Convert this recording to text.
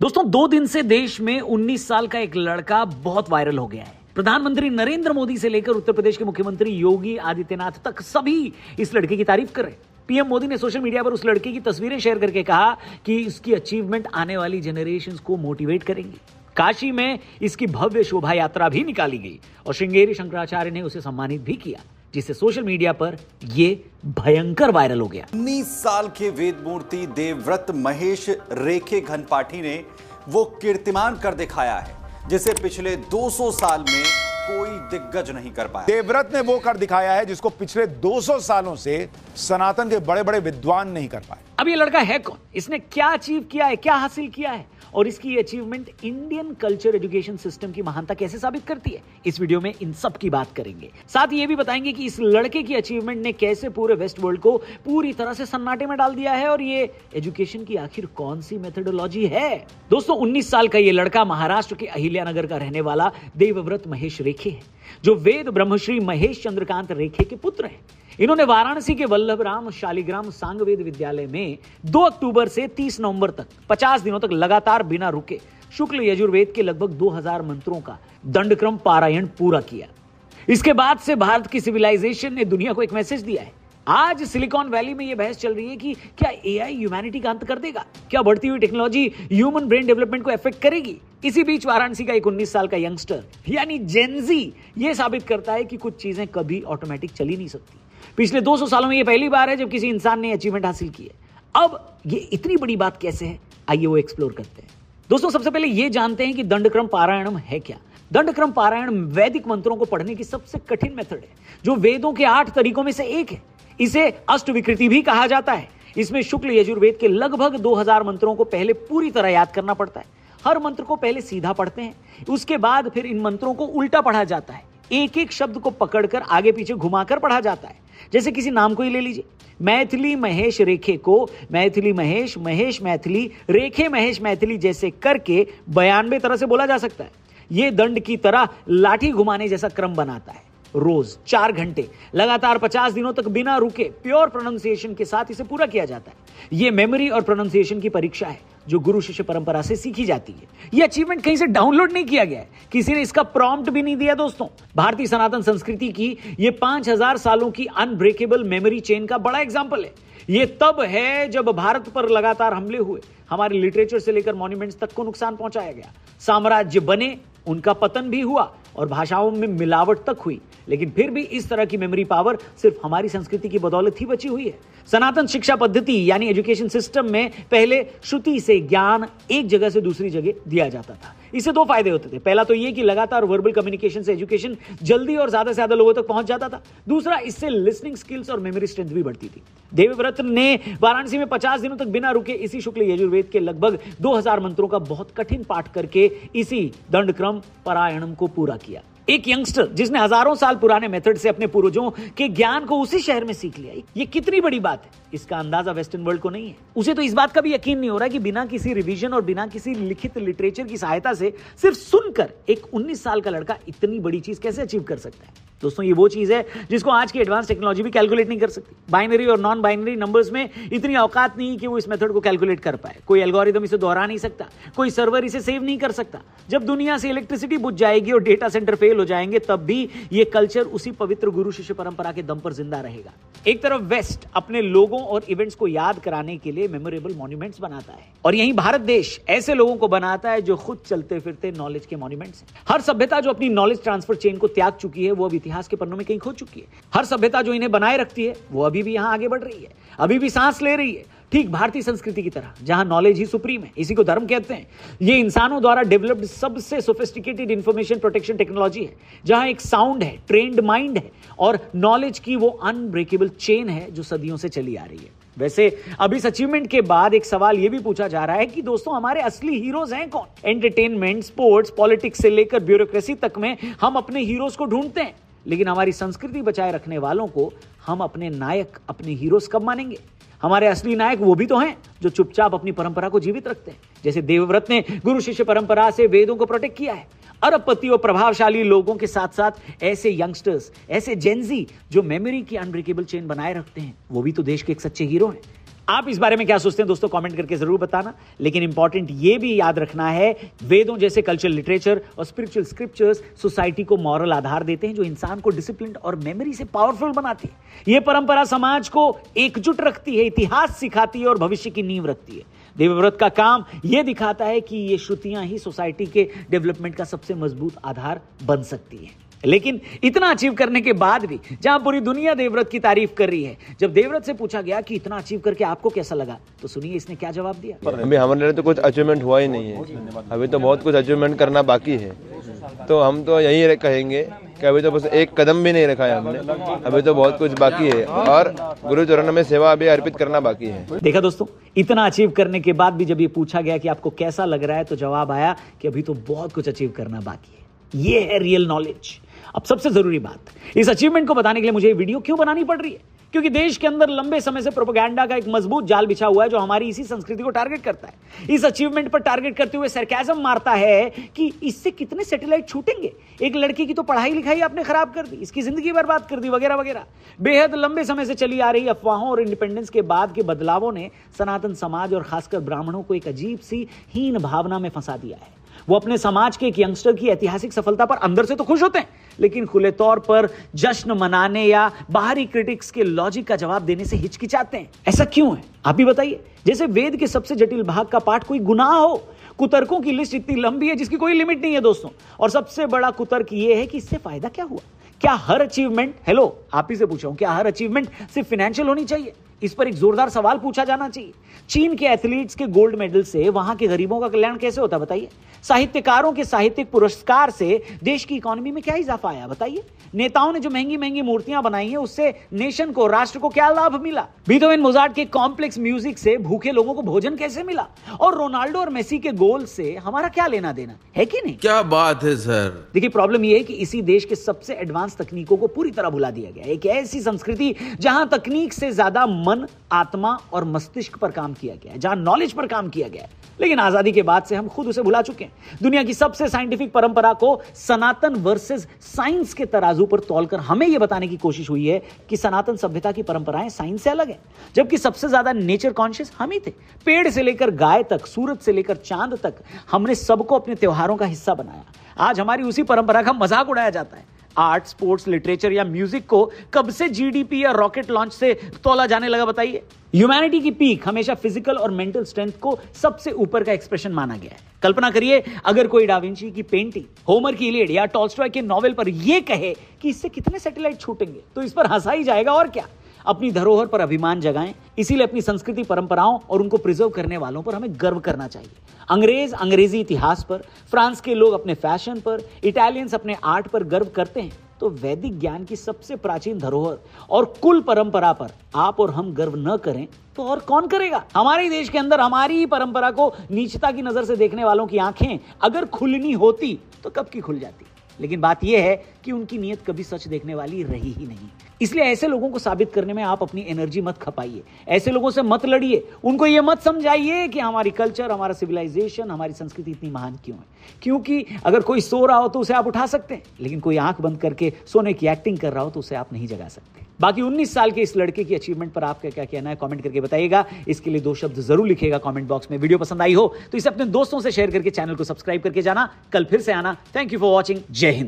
दोस्तों 2 दिन से देश में 19 साल का एक लड़का बहुत वायरल हो गया है। प्रधानमंत्री नरेंद्र मोदी से लेकर उत्तर प्रदेश के मुख्यमंत्री योगी आदित्यनाथ तक सभी इस लड़के की तारीफ कर रहे हैं। पीएम मोदी ने सोशल मीडिया पर उस लड़के की तस्वीरें शेयर करके कहा कि इसकी अचीवमेंट आने वाली जनरेशंस को मोटिवेट करेंगी। काशी में इसकी भव्य शोभा यात्रा भी निकाली गई और श्रृंगेरी शंकराचार्य ने उसे सम्मानित भी किया, जिससे सोशल मीडिया पर यह भयंकर वायरल हो गया। 19 साल के वेद मूर्ति देवव्रत महेश रेखे घनपाठी ने वो कीर्तिमान कर दिखाया है जिसे पिछले 200 साल में कोई दिग्गज नहीं कर पाया। देवव्रत ने वो कर दिखाया है जिसको पिछले 200 सालों से सनातन के बड़े बड़े विद्वान नहीं कर पाए। अब ये लड़का है कौन, इसने क्या अचीव किया है, क्या हासिल किया है और इसकी ये achievement Indian culture education system की महानता कैसे साबित करती है, इस वीडियो में इन सब की बात करेंगे। साथ ही ये भी बताएंगे कि इस लड़के की अचीवमेंट ने कैसे पूरे वेस्ट वर्ल्ड को पूरी तरह से सन्नाटे में डाल दिया है और ये एजुकेशन की आखिर कौन सी मेथोडोलॉजी है। दोस्तों 19 साल का ये लड़का महाराष्ट्र के अहिल्यानगर का रहने वाला देवव्रत महेश रेखे है, जो वेद ब्रह्मश्री महेश चंद्रकांत रेखे के पुत्र हैं। इन्होंने वाराणसी के वल्लभराम शालिग्राम सांगवेद विद्यालय में 2 अक्टूबर से 30 नवंबर तक 50 दिनों तक लगातार बिना रुके शुक्ल यजुर्वेद के लगभग 2000 मंत्रों का दंडक्रम पारायण पूरा किया। इसके बाद से भारत की सिविलाइजेशन ने दुनिया को एक मैसेज दिया है। आज सिलिकॉन वैली में यह बहस चल रही है कि क्या एआई ह्यूमैनिटी का अंत कर देगा, क्या बढ़ती हुई टेक्नोलॉजी ह्यूमन ब्रेन डेवलपमेंट को अफेक्ट करेगी। इसी बीच वाराणसी का एक 19 साल का यंगस्टर यानी जेनजी यह साबित करता है कि कुछ चीजें कभी ऑटोमेटिक चल ही नहीं सकती। पिछले 200 सालों में यह पहली बार है जब किसी इंसान ने अचीवमेंट हासिल की है। अब ये इतनी बड़ी बात कैसे है, आइए वो एक्सप्लोर करते हैं। दोस्तों सबसे पहले ये जानते हैं कि दंडक्रम पारायणम है क्या। दंडक्रम पारायण वैदिक मंत्रों को पढ़ने की सबसे कठिन मेथड है, जो वेदों के 8 तरीकों में से एक है। इसे अष्टविकृति भी कहा जाता है। इसमें शुक्ल यजुर्वेद के लगभग 2000 मंत्रों को पहले पूरी तरह याद करना पड़ता है। हर मंत्र को पहले सीधा पढ़ते हैं, उसके बाद फिर इन मंत्रों को उल्टा पढ़ा जाता है। एक एक शब्द को पकड़कर आगे पीछे घुमाकर पढ़ा जाता है। जैसे किसी नाम को ही ले लीजिए, मैथिली महेश रेखे को मैथिली महेश, महेश मैथिली, रेखे महेश मैथिली जैसे करके 92 तरह से बोला जा सकता है। यह दंड की तरह लाठी घुमाने जैसा क्रम बनाता है। रोज 4 घंटे लगातार 50 दिनों तक बिना रुके प्योर प्रोनाउंसिएशन के साथ इसे पूरा किया जाता है। यह मेमोरी और प्रोनाउंसिएशन की परीक्षा है जो गुरु शिष्य परंपरा से सीखी जाती है। यह अचीवमेंट कहीं से डाउनलोड नहीं किया गया है, किसी ने इसका प्रॉम्प्ट भी नहीं दिया। दोस्तों भारतीय सनातन संस्कृति की यह 5000 सालों की अनब्रेकेबल मेमोरी चेन का बड़ा एग्जाम्पल है। यह तब है जब भारत पर लगातार हमले हुए, हमारे लिटरेचर से लेकर मॉन्यूमेंट्स तक को नुकसान पहुंचाया गया, साम्राज्य बने, उनका पतन भी हुआ और भाषाओं में मिलावट तक हुई, लेकिन फिर भी इस तरह की मेमोरी पावर सिर्फ हमारी संस्कृति की बदौलत ही बची हुई है। सनातन शिक्षा पद्धति यानी एजुकेशन सिस्टम में पहले श्रुति से ज्ञान एक जगह से दूसरी जगह दिया जाता था। इससे 2 फायदे होते थे। पहला तो ये कि लगातार वर्बल कम्युनिकेशन से एजुकेशन जल्दी और ज्यादा से ज्यादा लोगों तक पहुंच जाता था। दूसरा, इससे लिसनिंग स्किल्स और मेमोरी स्ट्रेंथ भी बढ़ती थी। देवव्रत ने वाराणसी में 50 दिनों तक बिना रुके इसी शुक्ल यजुर्वेद के लगभग 2000 मंत्रों का बहुत कठिन पाठ करके इसी दंडक्रम पारायणम को पूरा किया। एक यंगस्टर जिसने हजारों साल पुराने मेथड से अपने पूर्वजों के ज्ञान को उसी शहर में सीख लिया, ये कितनी बड़ी बात है। इसका अंदाजा वेस्टर्न वर्ल्ड को नहीं है। उसे तो इस बात का भी यकीन नहीं हो रहा कि बिना किसी रिवीजन और बिना किसी लिखित लिटरेचर की सहायता से सिर्फ सुनकर एक 19 साल का लड़का इतनी बड़ी चीज कैसे अचीव कर सकता है। दोस्तों ये वो चीज है जिसको आज की एडवांस टेक्नोलॉजी भी कैलकुलेट नहीं कर सकती। बाइनरी और नॉन बाइनरी नंबर्स में इतनी औकात नहीं कि वो इस मेथड को कैलकुलेट कर पाए। कोई एल्गोरिदम इसे दोहरा नहीं सकता, कोई सर्वर इसे सेव नहीं कर सकता। जब दुनिया से इलेक्ट्रिसिटी बुझ जाएगी और डेटा सेंटर फेल हो जाएंगे, तब भी ये कल्चर उसी पवित्र गुरु शिष्य परंपरा के दम पर जिंदा रहेगा। एक तरफ वेस्ट अपने लोगों और इवेंट्स को याद कराने के लिए मेमोरेबल मॉन्यूमेंट्स बनाता है और यहीं भारत देश ऐसे लोगों को बनाता है जो खुद चलते फिरते नॉलेज के मॉन्यूमेंट्स हैं। हर सभ्यता जो अपनी नॉलेज ट्रांसफर चेन को त्याग चुकी है, वो अब इतिहास के पन्नों में कहीं खो चुकी है। हर सभ्यता जो इन्हें बनाए रखती है, वो अभी भी यहां आगे बढ़ रही है, अभी भी सांस ले रही है, ठीक भारतीय संस्कृति की तरह, जहां नॉलेज ही सुप्रीम है। इसी को धर्म कहते हैं। ये इंसानों द्वारा डेवलप्ड सबसे सोफिस्टिकेटेड इंफॉर्मेशन प्रोटेक्शन टेक्नोलॉजी है, जहां एक साउंड है, ट्रेन्ड माइंड है और नॉलेज की वो अनब्रेकेबल चेन है जो सदियों से चली आ रही है। वैसे अब इस अचीवमेंट के बाद एक सवाल यह भी पूछा जा रहा है कि दोस्तों हमारे असली हीरोज हैं कौन। एंटरटेनमेंट, स्पोर्ट्स, पॉलिटिक्स से लेकर ब्यूरोक्रेसी तक में हम अपने हीरोज को ढूंढते हैं, लेकिन हमारी संस्कृति बचाए रखने वालों को हम अपने नायक, अपने हीरोज कब मानेंगे। हमारे असली नायक वो भी तो हैं जो चुपचाप अपनी परंपरा को जीवित रखते हैं। जैसे देवव्रत ने गुरु शिष्य परंपरा से वेदों को प्रोटेक्ट किया है। अरबपति और प्रभावशाली लोगों के साथ साथ ऐसे यंगस्टर्स, ऐसे जेनजी जो मेमोरी की अनब्रेकेबल चेन बनाए रखते हैं, वो भी तो देश के एक सच्चे हीरो हैं। आप इस बारे में क्या सोचते हैं दोस्तों, कमेंट करके जरूर बताना। लेकिन इंपॉर्टेंट ये भी याद रखना है, वेदों जैसे कल्चरल लिटरेचर और स्पिरिचुअल स्क्रिप्चर्स सोसाइटी को मॉरल आधार देते हैं जो इंसान को डिसिप्लिन और मेमोरी से पावरफुल बनाती है। यह परंपरा समाज को एकजुट रखती है, इतिहास सिखाती है और भविष्य की नींव रखती है। देवव्रत का काम यह दिखाता है कि ये श्रुतियां ही सोसाइटी के डेवलपमेंट का सबसे मजबूत आधार बन सकती है। लेकिन इतना अचीव करने के बाद भी जहां पूरी दुनिया देवव्रत की तारीफ कर रही है, जब देवव्रत से पूछा गया कि इतना अचीव करके आपको कैसा लगा, तो सुनिए इसने क्या जवाब दिया। अभी हमारे लिए तो कुछ अचीवमेंट हुआ ही नहीं है, अभी तो बहुत कुछ अचीवमेंट करना बाकी है। तो हम तो यही कहेंगे कि अभी तो बस एक कदम भी नहीं रखा है हमने, अभी तो बहुत कुछ बाकी है और गुरु चरणों में सेवा अभी अर्पित करना बाकी है। देखा दोस्तों, इतना अचीव करने के बाद भी जब ये पूछा गया कि आपको कैसा लग रहा है, तो जवाब आया कि अभी तो बहुत कुछ अचीव करना बाकी है। ये है रियल नॉलेज। अब सबसे जरूरी बात, इस अचीवमेंट को बताने के लिए मुझे ये वीडियो क्यों बनानी पड़ रही है, क्योंकि देश के अंदर लंबे समय से प्रोपेगेंडा का एक मजबूत जाल बिछा हुआ है जो हमारी इसी संस्कृति को टारगेट करता है। इस अचीवमेंट पर टारगेट करते हुए सरकाज़म मारता है कि इससे कितने सैटेलाइट छूटेंगे, एक लड़के की तो पढ़ाई लिखाई आपने खराब कर दी, इसकी जिंदगी बर्बाद कर दी, वगैरह वगैरह। बेहद लंबे समय से चली आ रही अफवाहों और इंडिपेंडेंस के बाद के बदलावों ने सनातन समाज और खासकर ब्राह्मणों को एक अजीब सी हीन भावना में फंसा दिया है। वो अपने समाज के एक यंगस्टर की ऐतिहासिक सफलता पर अंदर से तो खुश होते हैं, लेकिन खुले तौर पर जश्न मनाने या बाहरी क्रिटिक्स के लॉजिक का जवाब देने से हिचकिचाते हैं। ऐसा क्यों है आप ही बताइए। जैसे वेद के सबसे जटिल भाग का पाठ कोई गुनाह हो। कुतर्कों की लिस्ट इतनी लंबी है जिसकी कोई लिमिट नहीं है दोस्तों। और सबसे बड़ा कुतर्क यह है कि इससे फायदा क्या हुआ। क्या हर अचीवमेंट, हेलो आप ही से पूछ रहा हूं, क्या हर अचीवमेंट सिर्फ फाइनेंशियल होनी चाहिए? इस पर एक जोरदार सवाल पूछा जाना चाहिए। चीन के एथलीट्स के गोल्ड मेडल से वहां के गरीबों का कल्याण कैसे होता बताइए? साहित्यकारों के साहित्यिक पुरस्कार से देश की इकोनॉमी में क्या इजाफा आया बताइए? नेताओं ने जो महंगी महंगी मूर्तियां बनाई हैं उससे नेशन को, राष्ट्र को क्या लाभ मिला? बीथोवेन मोजार्ट के कॉम्प्लेक्स म्यूजिक से भूखे लोगों को भोजन कैसे मिला? और रोनाल्डो और मेसी के गोल से हमारा क्या लेना देना है कि नहीं? क्या बात है सर। देखिए प्रॉब्लम यह है कि इसी देश के सबसे एडवांस तकनीकों को पूरी तरह भुला दिया गया। एक ऐसी संस्कृति जहां तकनीक से ज्यादा मन, आत्मा और मस्तिष्क पर काम किया गया है, जहां नॉलेज पर काम किया गया है। लेकिन आजादी के बाद से हम खुद उसे भुला चुके हैं। दुनिया की सबसे साइंटिफिक परंपरा को सनातन वर्सेस साइंस के तराजू पर तौलकर हमें यह बताने की कोशिश हुई है कि सनातन सभ्यता की परंपराएं साइंस से अलग हैं, जबकि सबसे ज्यादा नेचर कॉन्शियस हम ही थे। पेड़ से लेकर गाय तक, सूरज से लेकर चांद तक, हमने सबको अपने त्योहारों का हिस्सा बनाया। आज हमारी उसी परंपरा का मजाक उड़ाया जाता है। आर्ट, स्पोर्ट्स, लिटरेचर या म्यूजिक को कब से जीडीपी या रॉकेट लॉन्च से तोला जाने लगा बताइए? ह्यूमैनिटी की पीक हमेशा फिजिकल और मेंटल स्ट्रेंथ को सबसे ऊपर का एक्सप्रेशन माना गया है। कल्पना करिए अगर कोई डाविंची की पेंटिंग, होमर की इलियड या टॉल्स्टॉय के नॉवेल पर यह कहे कि इससे कितने सैटेलाइट छूटेंगे, तो इस पर हंसा ही जाएगा और क्या। अपनी धरोहर पर अभिमान जगाएं, इसीलिए अपनी संस्कृति, परंपराओं और उनको प्रिजर्व करने वालों पर हमें गर्व करना चाहिए। अंग्रेज अंग्रेजी इतिहास पर, फ्रांस के लोग अपने फैशन पर, इटालियंस अपने आर्ट पर गर्व करते हैं, तो वैदिक ज्ञान की सबसे प्राचीन धरोहर और कुल परंपरा पर आप और हम गर्व न करें तो और कौन करेगा? हमारे ही देश के अंदर हमारी ही परंपरा को नीचता की नजर से देखने वालों की आंखें अगर खुलनी होती तो कब की खुल जाती। लेकिन बात यह है कि उनकी नीयत कभी सच देखने वाली रही ही नहीं। इसलिए ऐसे लोगों को साबित करने में आप अपनी एनर्जी मत खपाइए, ऐसे लोगों से मत लड़िए, उनको ये मत समझाइए कि हमारी कल्चर, हमारा सिविलाइजेशन, हमारी संस्कृति इतनी महान क्यों है। क्योंकि अगर कोई सो रहा हो तो उसे आप उठा सकते हैं, लेकिन कोई आंख बंद करके सोने की एक्टिंग कर रहा हो तो उसे आप नहीं जगा सकते। बाकी 19 साल के इस लड़के की अचीवमेंट पर आपका क्या कहना है, कमेंट करके बताइएगा। इसके लिए 2 शब्द जरूर लिखिएगा कमेंट बॉक्स में। वीडियो पसंद आई हो तो इसे अपने दोस्तों से शेयर करके चैनल को सब्सक्राइब करके जाना। कल फिर से आना। Thank you for watching. जय हिंद।